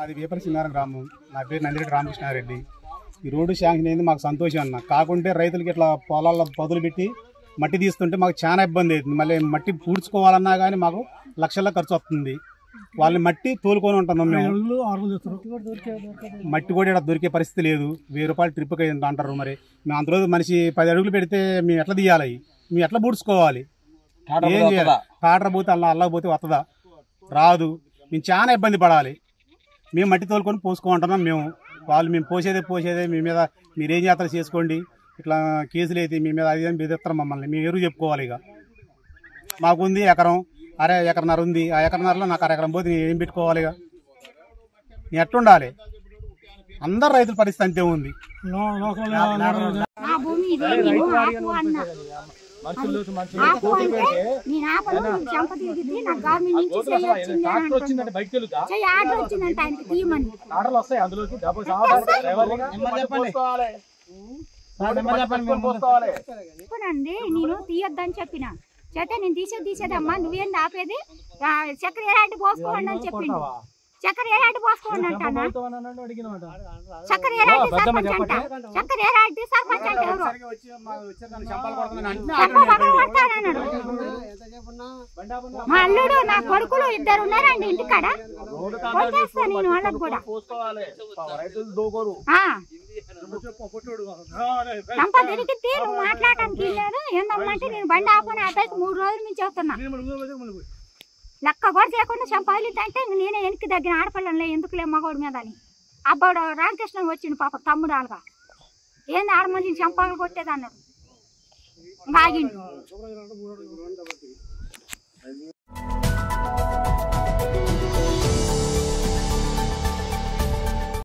మాది వేపల సింగారం గ్రామం. నా పేరు నందిరెడ్డి రామకృష్ణారెడ్డి. ఈ రోడ్డు శాంక్షన్ అయింది మాకు సంతోషం అన్న. కాకుంటే రైతులకి ఇట్లా పొలాల్లో పదులు పెట్టి మట్టి తీస్తుంటే మాకు చాలా ఇబ్బంది అవుతుంది. మళ్ళీ మట్టి పూడ్చుకోవాలన్నా కానీ మాకు లక్షల్లో ఖర్చు వస్తుంది. వాళ్ళని మట్టి తోలుకొని ఉంటున్నాం మేము. మట్టి కూడా ఇక్కడ దొరికే పరిస్థితి లేదు. 1000 రూపాయలు ట్రిప్కి అంటారు. మరి మేము అంత రోజు మనిషి 10 అడుగులు పెడితే మేము ఎట్లా తీయాలి? మేము ఎట్లా పూడ్చుకోవాలి? ఏం చేయాలి? టాటర్ పోతే అల్లా పోతే వస్తుందా? రాదు. మేము చాలా ఇబ్బంది పడాలి. మేము మట్టి తోలుకొని పోసుకుంటున్నాం మేము. వాళ్ళు మేము పోసేదే మీ మీద మీరేం చేస్తారు చేసుకోండి, ఇట్లా కేసులు అయితే మీ మీద అది బెదిరిస్తారు మమ్మల్ని. మేము ఎరువు చెప్పుకోవాలి. ఇక మాకుంది ఎకరం, ఎకరన్నర ఉంది. ఆ ఎకరన్నరలో నాకు ఎకరం పోతే నేను ఏం పెట్టుకోవాలి? ఇక నేను ఎట్లుండాలి? అందరు రైతుల పరిస్థితి అంతే ఉంది. నేను తీయొద్దని చెప్పిన చేతే నేను తీసేదమ్మా, నువ్వేంది ఆపేది? చక్కెర ఏలాంటి పోసుకోండి అని చెప్పిండు. చక్కెర ఏలాంటి పోసుకోండి అంటానా? చక్కెర ఏలాంటి సర్పంచ్ అంట. చక్కెర ఏలాంటి సర్పంచ్ అంటే ఎవరు? కొడతానన్నాడు. మా అల్లుడు నా కొడుకులు 2 ఉన్నారండి ఇంటికాడ. కొట్టేస్తా నేను వాళ్ళకు కూడా. సంప దొరికితే నువ్వు మాట్లాడటానికి లేదు. ఏందమ్మంటే నేను బండి ఆపని అబ్బాయికి 3 రోజుల నుంచి వస్తున్నా. లెక్క కూడా చేయకుండా చంపాలింటే నేనే వెనక్కి దగ్గర ఆడపిల్లలే ఎందుకులే మగోడి మీద అని. అబ్బాడు రామకృష్ణ వచ్చిండు పాప తమ్ముడు ఆలుగా. ఏంది ఆడమంది చంపాలు కొట్టేది అన్నాడు. ఆగిండు.